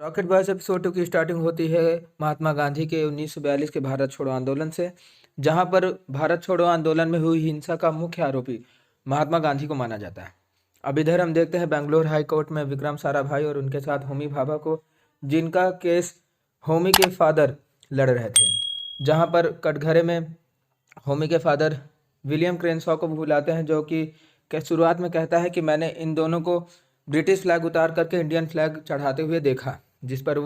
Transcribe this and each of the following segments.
Rocket boys episode 2 की starting होती है महात्मा गांधी के 1942 के भारत छोड़ो आंदोलन से, जहां पर भारत छोड़ो आंदोलन में हुई हिंसा का मुख्य आरोपी महात्मा गांधी को माना जाता है। अब इधर हम देखते हैं बेंगलोर हाई कोर्ट में विक्रम साराभाई और उनके साथ होमी भाभा को, जिनका केस होमी के फादर लड़ रहे थे। जहां पर कटघरे में होमी के फादर विलियम क्रेनसॉ को बुलाते हैं, जो कि शुरुआत में कहता है कि मैंने इन दोनों को ब्रिटिश फ्लैग उतार करके इंडियन फ्लैग चढ़ाते हुए देखा। जिस पर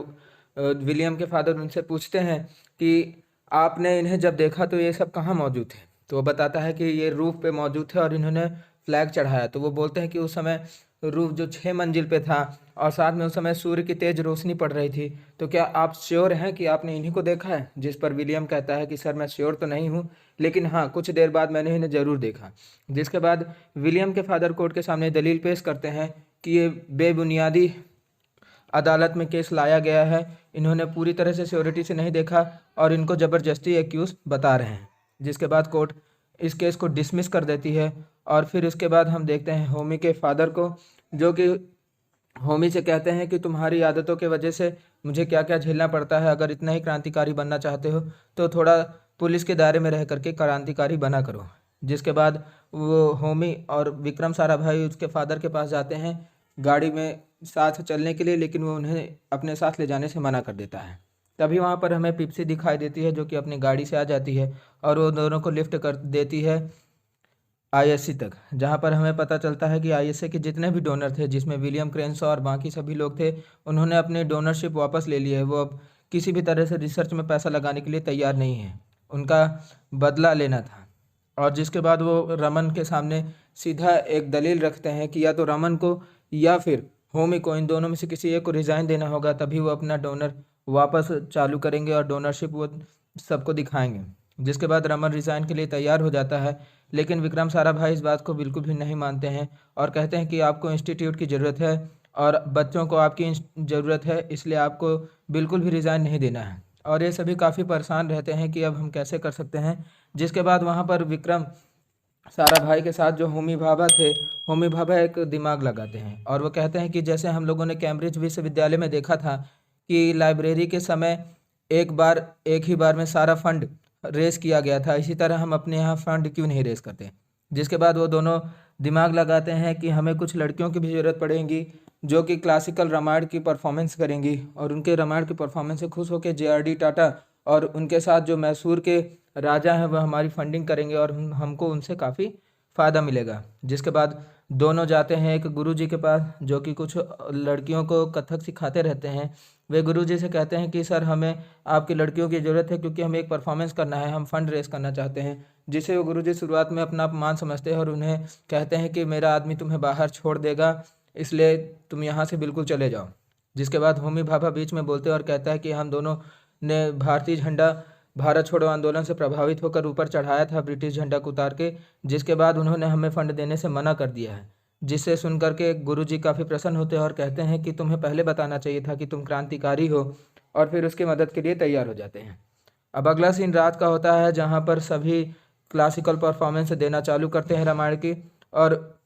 विलियम के फादर उनसे पूछते हैं कि आपने इन्हें जब देखा तो ये सब कहाँ मौजूद थे। तो वो बताता है कि ये रूफ पे मौजूद थे और इन्होंने फ्लैग चढ़ाया। तो वो बोलते हैं कि उस समय रूफ जो 6 मंजिल पे था और साथ में उस समय सूर्य की तेज रोशनी पड़ रही थी। तो क्या आप श्योर हैं कि आपने इन्हीं को देखा है? जिस पर विलियम कहता है कि सर मैं श्योर तो नहीं हूँ, लेकिन हाँ कुछ देर बाद मैंने इन्हें ज़रूर देखा। जिसके बाद विलियम के फादर कोर्ट के सामने दलील पेश करते हैं कि ये बेबुनियादी अदालत में केस लाया गया है, इन्होंने पूरी तरह से श्योरिटी से नहीं देखा और इनको ज़बरदस्ती एक्यूज बता रहे हैं। जिसके बाद कोर्ट इस केस को डिसमिस कर देती है। और फिर उसके बाद हम देखते हैं होमी के फादर को, जो कि होमी से कहते हैं कि तुम्हारी आदतों के वजह से मुझे क्या क्या झेलना पड़ता है। अगर इतना ही क्रांतिकारी बनना चाहते हो तो थोड़ा पुलिस के दायरे में रह करके क्रांतिकारी बना करो। जिसके बाद वो होमी और विक्रम साराभाई उसके फादर के पास जाते हैं गाड़ी में साथ चलने के लिए, लेकिन वो उन्हें अपने साथ ले जाने से मना कर देता है। तभी वहाँ पर हमें पिप्सी दिखाई देती है, जो कि अपनी गाड़ी से आ जाती है और वो दोनों को लिफ्ट कर देती है आईएससी तक, जहाँ पर हमें पता चलता है कि आईएससी के जितने भी डोनर थे, जिसमें विलियम क्रेन्सॉ और बाकी सभी लोग थे, उन्होंने अपनी डोनरशिप वापस ले ली है। वो अब किसी भी तरह से रिसर्च में पैसा लगाने के लिए तैयार नहीं है, उनका बदला लेना था। और जिसके बाद वो रमन के सामने सीधा एक दलील रखते हैं कि या तो रमन को या फिर होमी को, इन दोनों में से किसी एक को रिज़ाइन देना होगा, तभी वो अपना डोनर वापस चालू करेंगे और डोनरशिप वो सबको दिखाएंगे। जिसके बाद रमन रिज़ाइन के लिए तैयार हो जाता है, लेकिन विक्रम साराभाई इस बात को बिल्कुल भी नहीं मानते हैं और कहते हैं कि आपको इंस्टीट्यूट की ज़रूरत है और बच्चों को आपकी ज़रूरत है, इसलिए आपको बिल्कुल भी रिज़ाइन नहीं देना है। और ये सभी काफ़ी परेशान रहते हैं कि अब हम कैसे कर सकते हैं। जिसके बाद वहाँ पर विक्रम साराभाई के साथ जो होमी भाभा थे, होमी भाभा एक दिमाग लगाते हैं और वो कहते हैं कि जैसे हम लोगों ने कैम्ब्रिज विश्वविद्यालय में देखा था कि लाइब्रेरी के समय एक ही बार में सारा फंड रेस किया गया था, इसी तरह हम अपने यहाँ फंड क्यों नहीं रेस करते। जिसके बाद वो दोनों दिमाग लगाते हैं कि हमें कुछ लड़कियों की भी ज़रूरत पड़ेगी जो कि क्लासिकल रामायण की परफॉर्मेंस करेंगी, और उनके रामायण की परफॉर्मेंस से खुश होकर JRD टाटा और उनके साथ जो मैसूर के राजा हैं वह हमारी फंडिंग करेंगे और हमको उनसे काफ़ी फ़ायदा मिलेगा। जिसके बाद दोनों जाते हैं एक गुरुजी के पास, जो कि कुछ लड़कियों को कथक सिखाते रहते हैं। वे गुरुजी से कहते हैं कि सर हमें आपकी लड़कियों की ज़रूरत है, क्योंकि हमें एक परफॉर्मेंस करना है, हम फंड रेस करना चाहते हैं। जिसे वो गुरुजी शुरुआत में अपना अपमान समझते हैं और उन्हें कहते हैं कि मेरा आदमी तुम्हें बाहर छोड़ देगा, इसलिए तुम यहाँ से बिल्कुल चले जाओ। जिसके बाद होमी भाभा बीच में बोलते हैं और कहता है कि हम दोनों ने भारतीय झंडा भारत छोड़ो आंदोलन से प्रभावित होकर ऊपर चढ़ाया था ब्रिटिश झंडा को उतार के, जिसके बाद उन्होंने हमें फंड देने से मना कर दिया है। जिससे सुनकर के गुरुजी काफ़ी प्रसन्न होते हैं और कहते हैं कि तुम्हें पहले बताना चाहिए था कि तुम क्रांतिकारी हो, और फिर उसकी मदद के लिए तैयार हो जाते हैं। अब अगला सीन रात का होता है, जहाँ पर सभी क्लासिकल परफॉर्मेंस देना चालू करते हैं रामायण की। और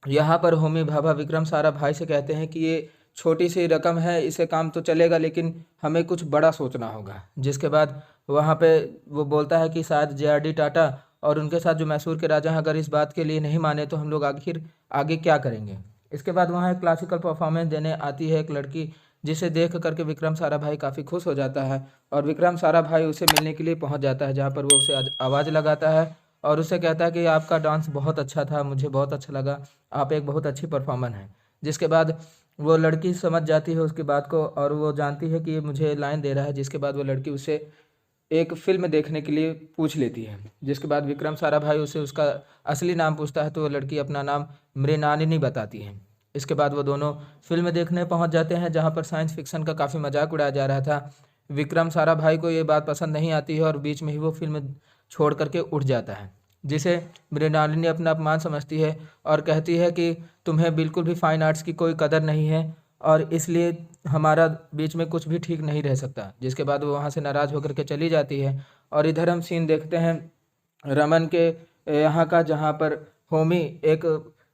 यहाँ पर होमी भाभा विक्रम साराभाई से कहते हैं कि ये छोटी सी रकम है, इससे काम तो चलेगा, लेकिन हमें कुछ बड़ा सोचना होगा। जिसके बाद वहाँ पे वो बोलता है कि शायद JRD टाटा और उनके साथ जो मैसूर के राजा हैं अगर इस बात के लिए नहीं माने तो हम लोग आखिर आगे क्या करेंगे। इसके बाद वहाँ एक क्लासिकल परफॉर्मेंस देने आती है एक लड़की, जिसे देख करके विक्रम साराभाई काफ़ी खुश हो जाता है और विक्रम साराभाई उसे मिलने के लिए पहुँच जाता है, जहाँ पर वो उसे आवाज़ लगाता है और उससे कहता है कि आपका डांस बहुत अच्छा था, मुझे बहुत अच्छा लगा, आप एक बहुत अच्छी परफॉर्मर हैं। जिसके बाद वो लड़की समझ जाती है उसकी बात को और वो जानती है कि ये मुझे लाइन दे रहा है। जिसके बाद वो लड़की उसे एक फिल्म देखने के लिए पूछ लेती है। जिसके बाद विक्रम साराभाई उसे उसका असली नाम पूछता है तो वो लड़की अपना नाम मृणालिनी बताती है। इसके बाद वो दोनों फिल्म देखने पहुंच जाते हैं, जहां पर साइंस फिक्शन का काफ़ी मजाक उड़ाया जा रहा था। विक्रम साराभाई को ये बात पसंद नहीं आती है और बीच में ही वो फिल्म छोड़ करके उठ जाता है, जिसे मृणालिनी अपना अपमान समझती है और कहती है कि तुम्हें बिल्कुल भी फाइन आर्ट्स की कोई कदर नहीं है और इसलिए हमारा बीच में कुछ भी ठीक नहीं रह सकता। जिसके बाद वो वहाँ से नाराज़ होकर के चली जाती है। और इधर हम सीन देखते हैं रमन के यहाँ का, जहाँ पर होमी एक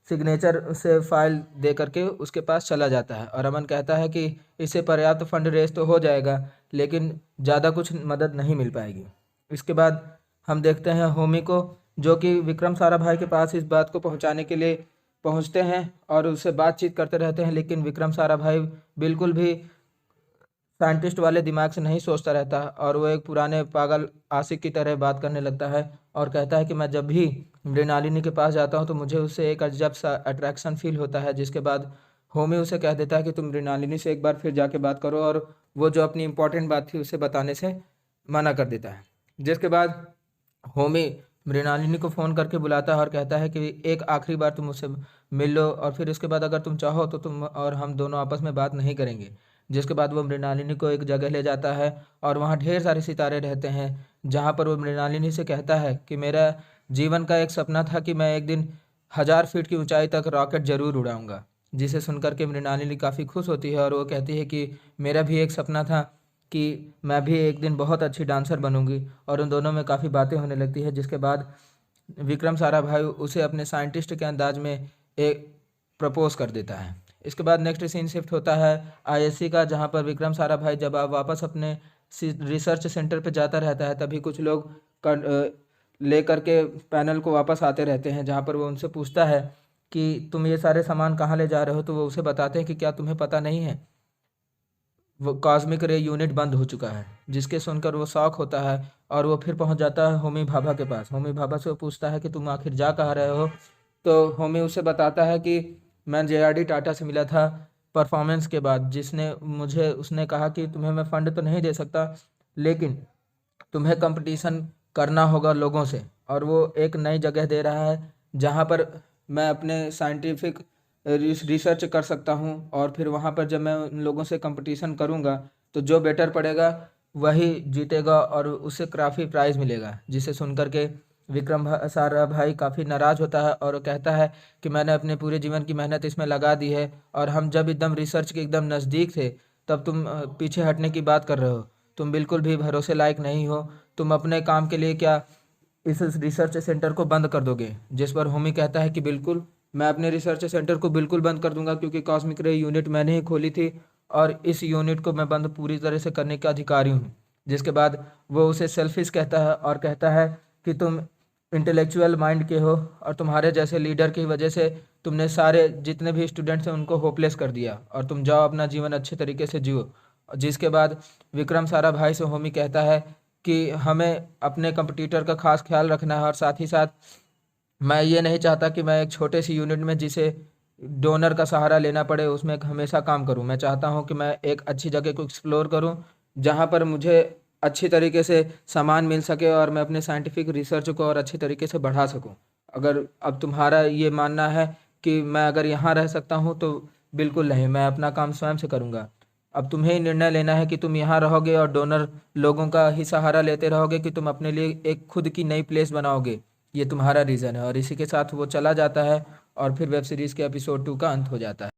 सिग्नेचर से फाइल दे करके उसके पास चला जाता है और अमन कहता है कि इससे पर्याप्त फंड रेज तो हो जाएगा, लेकिन ज़्यादा कुछ मदद नहीं मिल पाएगी। इसके बाद हम देखते हैं होमी को, जो कि विक्रम साराभाई के पास इस बात को पहुंचाने के लिए पहुंचते हैं और उससे बातचीत करते रहते हैं, लेकिन विक्रम साराभाई बिल्कुल भी साइंटिस्ट वाले दिमाग से नहीं सोचता रहता और वो एक पुराने पागल आशिक की तरह बात करने लगता है और कहता है कि मैं जब भी मृणालिनी के पास जाता हूँ तो मुझे उससे एक अजब सा अट्रैक्शन फील होता है। जिसके बाद होमी उसे कह देता है कि तुम मृणालिनी से एक बार फिर जाके बात करो, और वो जो अपनी इंपॉर्टेंट बात थी उसे बताने से मना कर देता है। जिसके बाद होमी मृणालिनी को फ़ोन करके बुलाता है और कहता है कि एक आखिरी बार तुम मुझसे मिल लो और फिर उसके बाद अगर तुम चाहो तो तुम और हम दोनों आपस में बात नहीं करेंगे। जिसके बाद वो मृणालिनी को एक जगह ले जाता है और वहाँ ढेर सारे सितारे रहते हैं, जहाँ पर वो मृणालिनी से कहता है कि मेरा जीवन का एक सपना था कि मैं एक दिन 1000 फीट की ऊंचाई तक रॉकेट जरूर उड़ाऊंगा। जिसे सुनकर के मृणालिनी काफ़ी खुश होती है और वो कहती है कि मेरा भी एक सपना था कि मैं भी एक दिन बहुत अच्छी डांसर बनूंगी, और उन दोनों में काफ़ी बातें होने लगती है। जिसके बाद विक्रम साराभाई उसे अपने साइंटिस्ट के अंदाज में एक प्रपोज कर देता है। इसके बाद नेक्स्ट सीन शिफ्ट होता है आईएससी का, जहाँ पर विक्रम साराभाई जब आप वापस अपने रिसर्च सेंटर पे जाता रहता है तभी कुछ लोग ले करके पैनल को वापस आते रहते हैं, जहाँ पर वो उनसे पूछता है कि तुम ये सारे सामान कहाँ ले जा रहे हो। तो वो उसे बताते हैं कि क्या तुम्हें पता नहीं है, वो कॉस्मिक रे यूनिट बंद हो चुका है। जिसके सुनकर वो शॉक होता है और वो फिर पहुंच जाता है होमी भाभा के पास। होमी भाभा से वो पूछता है कि तुम आखिर जा कहाँ रहे हो। तो होमी उसे बताता है कि मैं जेआरडी टाटा से मिला था परफॉर्मेंस के बाद, जिसने मुझे उसने कहा कि तुम्हें मैं फ़ंड तो नहीं दे सकता, लेकिन तुम्हें कंपटीशन करना होगा लोगों से, और वो एक नई जगह दे रहा है जहाँ पर मैं अपने साइंटिफिक रिसर्च कर सकता हूँ, और फिर वहाँ पर जब मैं उन लोगों से कंपटीशन करूँगा तो जो बेटर पड़ेगा वही जीतेगा और उसे काफ़ी प्राइज़ मिलेगा। जिसे सुनकर के साराभाई काफ़ी नाराज़ होता है और वो कहता है कि मैंने अपने पूरे जीवन की मेहनत इसमें लगा दी है, और हम जब एकदम रिसर्च के एकदम नज़दीक थे तब तुम पीछे हटने की बात कर रहे हो। तुम बिल्कुल भी भरोसे लायक नहीं हो। तुम अपने काम के लिए क्या इस रिसर्च सेंटर को बंद कर दोगे। जिस पर होमी कहता है कि बिल्कुल, मैं अपने रिसर्च सेंटर को बिल्कुल बंद कर दूंगा, क्योंकि कॉस्मिक रे यूनिट मैंने ही खोली थी और इस यूनिट को मैं बंद पूरी तरह से करने का अधिकारी हूँ। जिसके बाद वो उसे सेल्फिश कहता है और कहता है कि तुम इंटेलेक्चुअल माइंड के हो और तुम्हारे जैसे लीडर की वजह से तुमने सारे जितने भी स्टूडेंट्स हैं उनको होपलेस कर दिया, और तुम जाओ अपना जीवन अच्छे तरीके से जियो। जिसके बाद विक्रम साराभाई से होमी कहता है कि हमें अपने कंपटीटर का खास ख्याल रखना है, और साथ ही साथ मैं ये नहीं चाहता कि मैं एक छोटे सी यूनिट में जिसे डोनर का सहारा लेना पड़े उसमें हमेशा काम करूं। मैं चाहता हूं कि मैं एक अच्छी जगह को एक्सप्लोर करूं जहां पर मुझे अच्छी तरीके से सामान मिल सके और मैं अपने साइंटिफिक रिसर्च को और अच्छी तरीके से बढ़ा सकूं। अगर अब तुम्हारा ये मानना है कि मैं अगर यहाँ रह सकता हूँ तो बिल्कुल नहीं, मैं अपना काम स्वयं से करूँगा। अब तुम्हें ही निर्णय लेना है कि तुम यहाँ रहोगे और डोनर लोगों का ही सहारा लेते रहोगे, कि तुम अपने लिए एक खुद की नई प्लेस बनाओगे। ये तुम्हारा रीज़न है। और इसी के साथ वो चला जाता है और फिर वेब सीरीज़ के एपिसोड 2 का अंत हो जाता है।